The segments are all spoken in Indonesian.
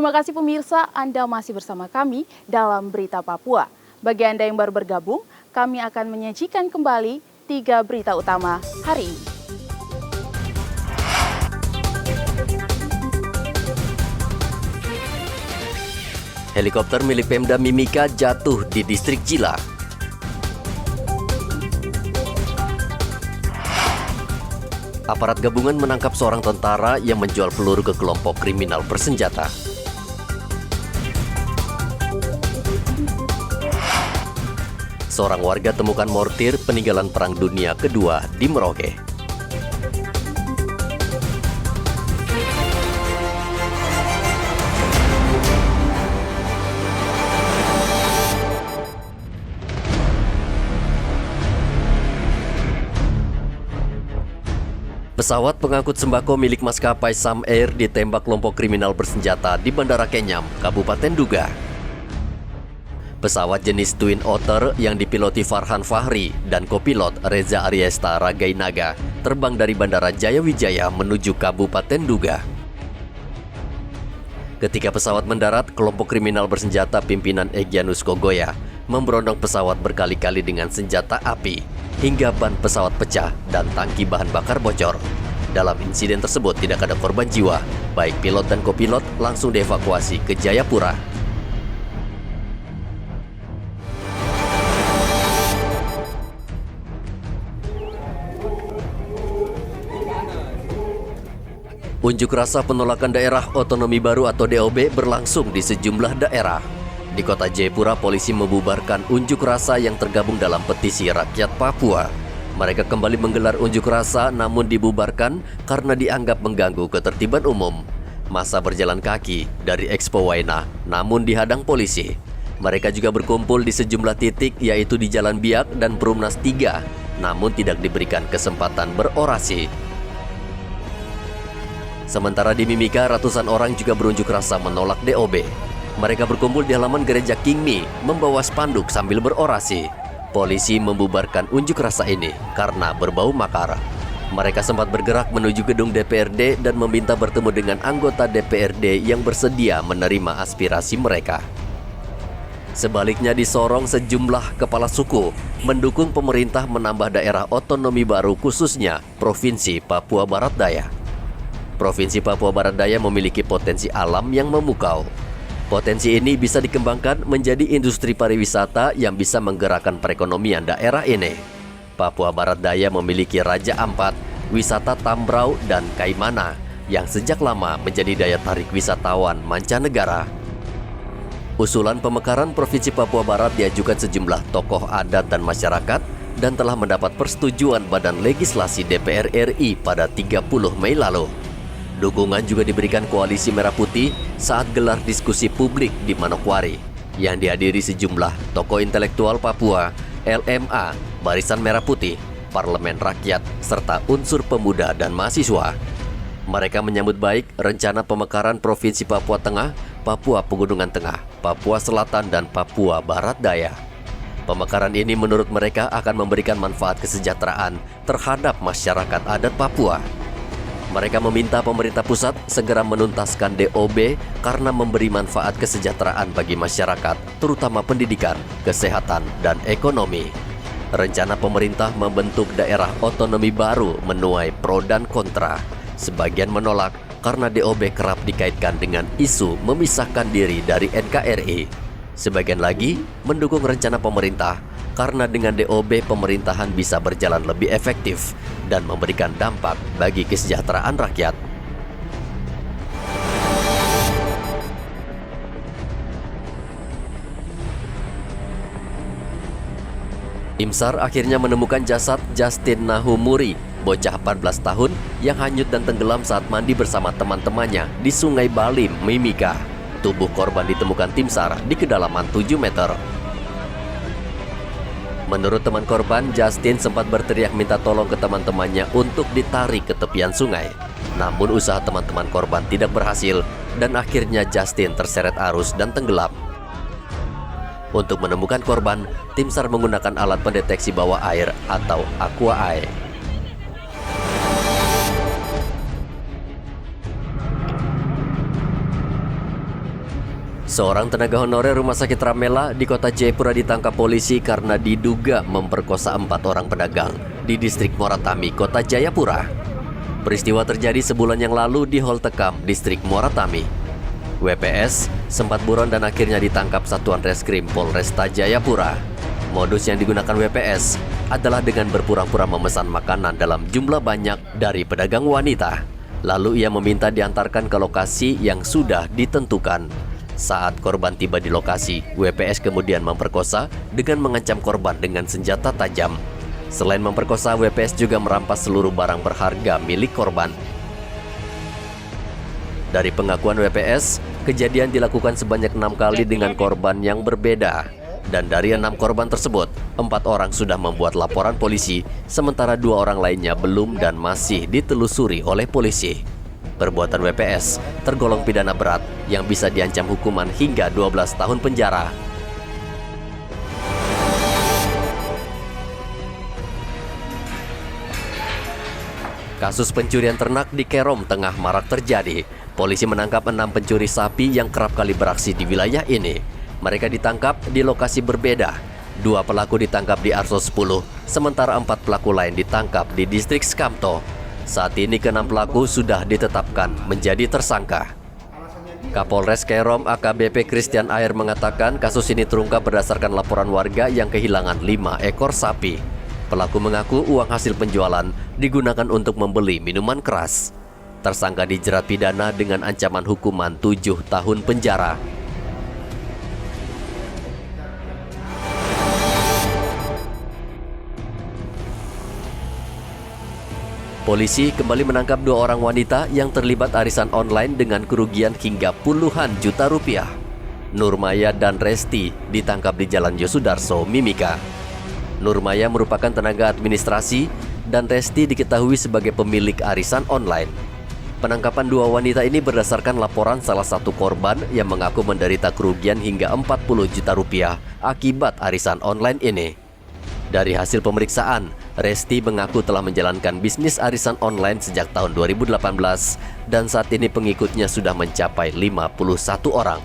Terima kasih pemirsa, Anda masih bersama kami dalam Berita Papua. Bagi Anda yang baru bergabung, kami akan menyajikan kembali 3 berita utama hari ini. Helikopter milik Pemda Mimika jatuh di distrik Jila. Aparat gabungan menangkap seorang tentara yang menjual peluru ke kelompok kriminal bersenjata. Seorang warga temukan mortir peninggalan Perang Dunia Kedua di Merauke. Pesawat pengangkut sembako milik maskapai Sam Air ditembak kelompok kriminal bersenjata di Bandara Kenyam, Kabupaten Duga. Pesawat jenis Twin Otter yang dipiloti Farhan Fahri dan kopilot Reza Aryesta Ragainaga terbang dari Bandara Jayawijaya menuju Kabupaten Duga. Ketika pesawat mendarat, kelompok kriminal bersenjata pimpinan Egyanus Kogoya memberondong pesawat berkali-kali dengan senjata api hingga ban pesawat pecah dan tangki bahan bakar bocor. Dalam insiden tersebut tidak ada korban jiwa, baik pilot dan kopilot langsung dievakuasi ke Jayapura. Unjuk rasa penolakan daerah otonomi baru atau DOB berlangsung di sejumlah daerah. Di kota Jayapura, polisi membubarkan unjuk rasa yang tergabung dalam petisi rakyat Papua. Mereka kembali menggelar unjuk rasa namun dibubarkan karena dianggap mengganggu ketertiban umum. Massa berjalan kaki dari Expo Waina namun dihadang polisi. Mereka juga berkumpul di sejumlah titik yaitu di Jalan Biak dan Perumnas 3 namun tidak diberikan kesempatan berorasi. Sementara di Mimika, ratusan orang juga berunjuk rasa menolak DOB. Mereka berkumpul di halaman gereja Kingmi, membawa spanduk sambil berorasi. Polisi membubarkan unjuk rasa ini karena berbau makar. Mereka sempat bergerak menuju gedung DPRD dan meminta bertemu dengan anggota DPRD yang bersedia menerima aspirasi mereka. Sebaliknya di Sorong, sejumlah kepala suku mendukung pemerintah menambah daerah otonomi baru khususnya Provinsi Papua Barat Daya. Provinsi Papua Barat Daya memiliki potensi alam yang memukau. Potensi ini bisa dikembangkan menjadi industri pariwisata yang bisa menggerakkan perekonomian daerah ini. Papua Barat Daya memiliki Raja Ampat, wisata Tambrau, dan Kaimana yang sejak lama menjadi daya tarik wisatawan mancanegara. Usulan pemekaran Provinsi Papua Barat diajukan sejumlah tokoh adat dan masyarakat dan telah mendapat persetujuan Badan Legislasi DPR RI pada 30 Mei lalu. Dukungan juga diberikan Koalisi Merah Putih saat gelar diskusi publik di Manokwari yang dihadiri sejumlah tokoh intelektual Papua, LMA, Barisan Merah Putih, Parlemen Rakyat, serta unsur pemuda dan mahasiswa. Mereka menyambut baik rencana pemekaran Provinsi Papua Tengah, Papua Pegunungan Tengah, Papua Selatan, dan Papua Barat Daya. Pemekaran ini menurut mereka akan memberikan manfaat kesejahteraan terhadap masyarakat adat Papua. Mereka meminta pemerintah pusat segera menuntaskan DOB karena memberi manfaat kesejahteraan bagi masyarakat, terutama pendidikan, kesehatan, dan ekonomi. Rencana pemerintah membentuk daerah otonomi baru menuai pro dan kontra. Sebagian menolak karena DOB kerap dikaitkan dengan isu memisahkan diri dari NKRI. Sebagian lagi mendukung rencana pemerintah karena dengan DOB pemerintahan bisa berjalan lebih efektif dan memberikan dampak bagi kesejahteraan rakyat. Tim SAR akhirnya menemukan jasad Justin Nahumuri, bocah 14 tahun yang hanyut dan tenggelam saat mandi bersama teman-temannya di Sungai Balim, Mimika. Tubuh korban ditemukan tim SAR di kedalaman 7 meter. Menurut teman korban, Justin sempat berteriak minta tolong ke teman-temannya untuk ditarik ke tepian sungai. Namun usaha teman-teman korban tidak berhasil dan akhirnya Justin terseret arus dan tenggelam. Untuk menemukan korban, tim SAR menggunakan alat pendeteksi bawah air atau Aqua-Eye. Seorang tenaga honorer Rumah Sakit Ramela di kota Jayapura ditangkap polisi karena diduga memperkosa 4 orang pedagang di distrik Moratami, kota Jayapura. Peristiwa terjadi sebulan yang lalu di Hol Tekam, distrik Moratami. WPS sempat buron dan akhirnya ditangkap Satuan Reskrim Polresta Jayapura. Modus yang digunakan WPS adalah dengan berpura-pura memesan makanan dalam jumlah banyak dari pedagang wanita. Lalu ia meminta diantarkan ke lokasi yang sudah ditentukan. Saat korban tiba di lokasi, WPS kemudian memperkosa dengan mengancam korban dengan senjata tajam. Selain memperkosa, WPS juga merampas seluruh barang berharga milik korban. Dari pengakuan WPS, kejadian dilakukan sebanyak 6 kali dengan korban yang berbeda. Dan dari 6 korban tersebut, 4 orang sudah membuat laporan polisi, sementara 2 orang lainnya belum dan masih ditelusuri oleh polisi. Perbuatan WPS tergolong pidana berat yang bisa diancam hukuman hingga 12 tahun penjara. Kasus pencurian ternak di Kerom tengah marak terjadi. Polisi menangkap 6 pencuri sapi yang kerap kali beraksi di wilayah ini. Mereka ditangkap di lokasi berbeda. 2 pelaku ditangkap di Arso 10, sementara 4 pelaku lain ditangkap di distrik Skamto. Saat ini ke-6 pelaku sudah ditetapkan menjadi tersangka. Kapolres Kerom AKBP Christian Ayer mengatakan kasus ini terungkap berdasarkan laporan warga yang kehilangan 5 ekor sapi. Pelaku mengaku uang hasil penjualan digunakan untuk membeli minuman keras. Tersangka dijerat pidana dengan ancaman hukuman 7 tahun penjara. Polisi kembali menangkap 2 orang wanita yang terlibat arisan online dengan kerugian hingga puluhan juta rupiah. Nurmaya dan Resti ditangkap di Jalan Yosudarso, Mimika. Nurmaya merupakan tenaga administrasi dan Resti diketahui sebagai pemilik arisan online. Penangkapan 2 wanita ini berdasarkan laporan salah satu korban yang mengaku menderita kerugian hingga 40 juta rupiah akibat arisan online ini. Dari hasil pemeriksaan, Resti mengaku telah menjalankan bisnis arisan online sejak tahun 2018 dan saat ini pengikutnya sudah mencapai 51 orang.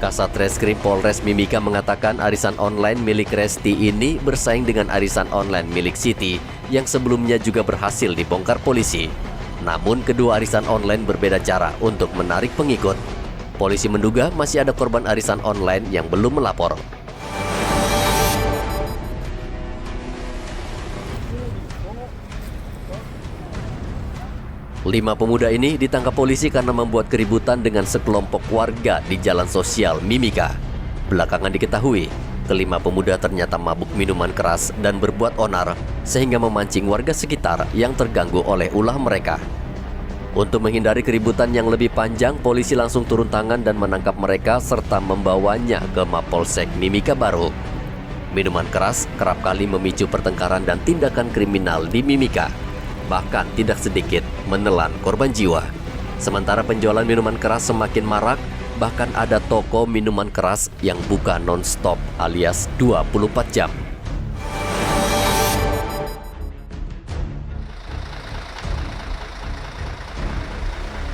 Kasat Reskrim Polres Mimika mengatakan arisan online milik Resti ini bersaing dengan arisan online milik Siti yang sebelumnya juga berhasil dibongkar polisi. Namun kedua arisan online berbeda cara untuk menarik pengikut. Polisi menduga masih ada korban arisan online yang belum melapor. 5 pemuda ini ditangkap polisi karena membuat keributan dengan sekelompok warga di jalan sosial Mimika. Belakangan diketahui, ke-5 pemuda ternyata mabuk minuman keras dan berbuat onar, sehingga memancing warga sekitar yang terganggu oleh ulah mereka. Untuk menghindari keributan yang lebih panjang, polisi langsung turun tangan dan menangkap mereka serta membawanya ke Mapolsek Mimika Baru. Minuman keras kerap kali memicu pertengkaran dan tindakan kriminal di Mimika. Bahkan tidak sedikit menelan korban jiwa. Sementara penjualan minuman keras semakin marak, bahkan ada toko minuman keras yang buka non-stop alias 24 jam.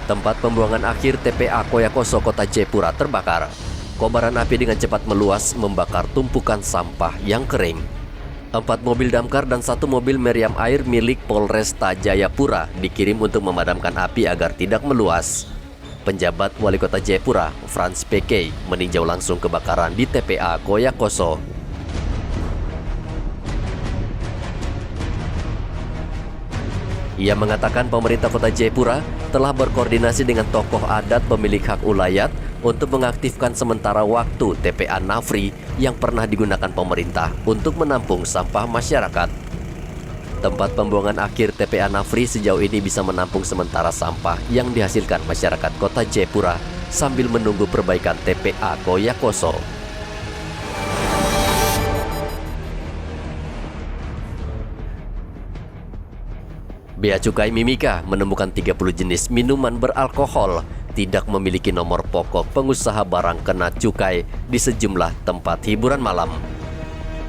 Tempat pembuangan akhir TPA Koyakoso, kota Jayapura terbakar. Kobaran api dengan cepat meluas membakar tumpukan sampah yang kering. 4 mobil damkar dan 1 mobil meriam air milik Polresta Jayapura dikirim untuk memadamkan api agar tidak meluas. Penjabat Wali Kota Jayapura, Frans PK, meninjau langsung kebakaran di TPA Koyakoso. Ia mengatakan pemerintah Kota Jayapura telah berkoordinasi dengan tokoh adat pemilik hak ulayat untuk mengaktifkan sementara waktu TPA Nafri yang pernah digunakan pemerintah untuk menampung sampah masyarakat. Tempat pembuangan akhir TPA Nafri sejauh ini bisa menampung sementara sampah yang dihasilkan masyarakat Kota Jayapura sambil menunggu perbaikan TPA Koyakoso. Bea Cukai Mimika menemukan 30 jenis minuman beralkohol tidak memiliki nomor pokok pengusaha barang kena cukai di sejumlah tempat hiburan malam.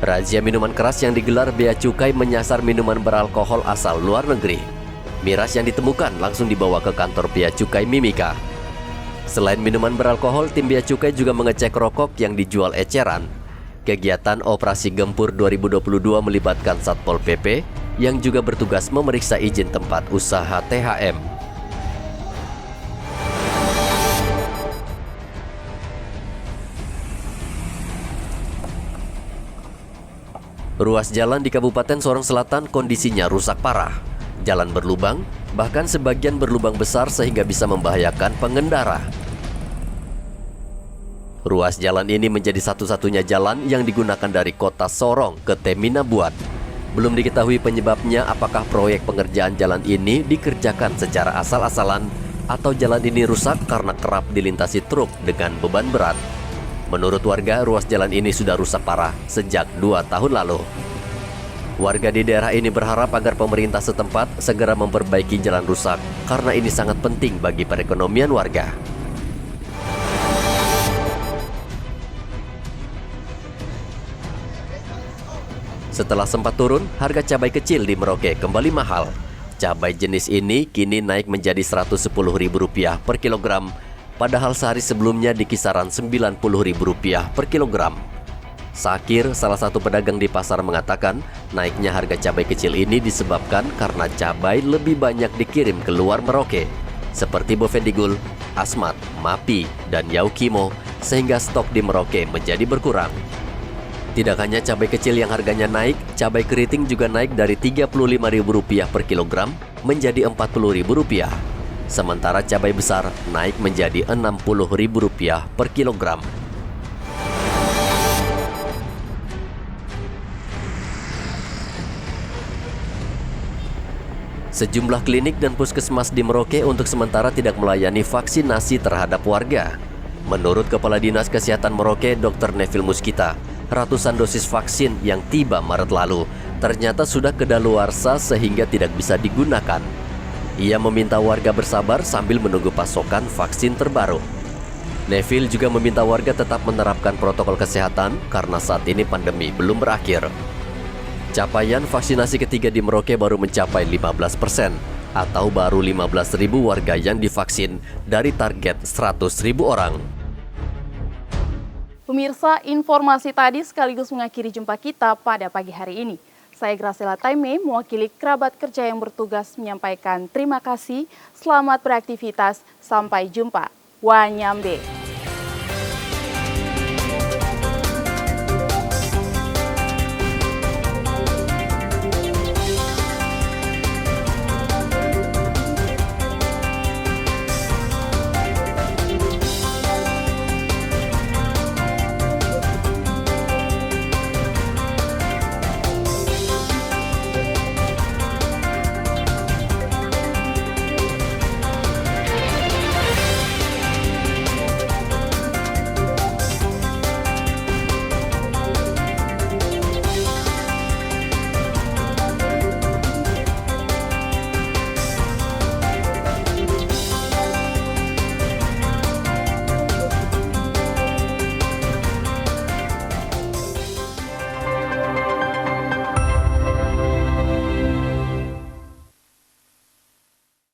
Razia minuman keras yang digelar Bea Cukai menyasar minuman beralkohol asal luar negeri. Miras yang ditemukan langsung dibawa ke kantor Bea Cukai Mimika. Selain minuman beralkohol, tim Bea Cukai juga mengecek rokok yang dijual eceran. Kegiatan Operasi Gempur 2022 melibatkan Satpol PP yang juga bertugas memeriksa izin tempat usaha THM. Ruas jalan di Kabupaten Sorong Selatan kondisinya rusak parah. Jalan berlubang, bahkan sebagian berlubang besar sehingga bisa membahayakan pengendara. Ruas jalan ini menjadi satu-satunya jalan yang digunakan dari kota Sorong ke Temina Buat. Belum diketahui penyebabnya apakah proyek pengerjaan jalan ini dikerjakan secara asal-asalan atau jalan ini rusak karena kerap dilintasi truk dengan beban berat. Menurut warga, ruas jalan ini sudah rusak parah sejak 2 tahun lalu. Warga di daerah ini berharap agar pemerintah setempat segera memperbaiki jalan rusak karena ini sangat penting bagi perekonomian warga. Setelah sempat turun, harga cabai kecil di Merauke kembali mahal. Cabai jenis ini kini naik menjadi Rp110.000 per kilogram, padahal sehari sebelumnya di kisaran Rp90.000 per kilogram. Sakir, salah satu pedagang di pasar mengatakan, naiknya harga cabai kecil ini disebabkan karena cabai lebih banyak dikirim ke luar Merauke, seperti Bovendigul, Asmat, Mapi, dan Yaukimo, sehingga stok di Merauke menjadi berkurang. Tidak hanya cabai kecil yang harganya naik, cabai keriting juga naik dari Rp35.000 per kilogram menjadi Rp40.000. Sementara cabai besar naik menjadi Rp60.000 per kilogram. Sejumlah klinik dan puskesmas di Merauke untuk sementara tidak melayani vaksinasi terhadap warga. Menurut Kepala Dinas Kesehatan Merauke, Dr. Neville Muskita, ratusan dosis vaksin yang tiba Maret lalu ternyata sudah kedaluarsa sehingga tidak bisa digunakan. Ia meminta warga bersabar sambil menunggu pasokan vaksin terbaru. Neville juga meminta warga tetap menerapkan protokol kesehatan karena saat ini pandemi belum berakhir. Capaian vaksinasi ketiga di Merauke baru mencapai 15%, atau baru 15.000 warga yang divaksin dari target 100.000 orang. Pemirsa, informasi tadi sekaligus mengakhiri jumpa kita pada pagi hari ini. Saya Graciela Taime, mewakili kerabat kerja yang bertugas menyampaikan terima kasih, selamat beraktivitas, sampai jumpa. Wanyambe.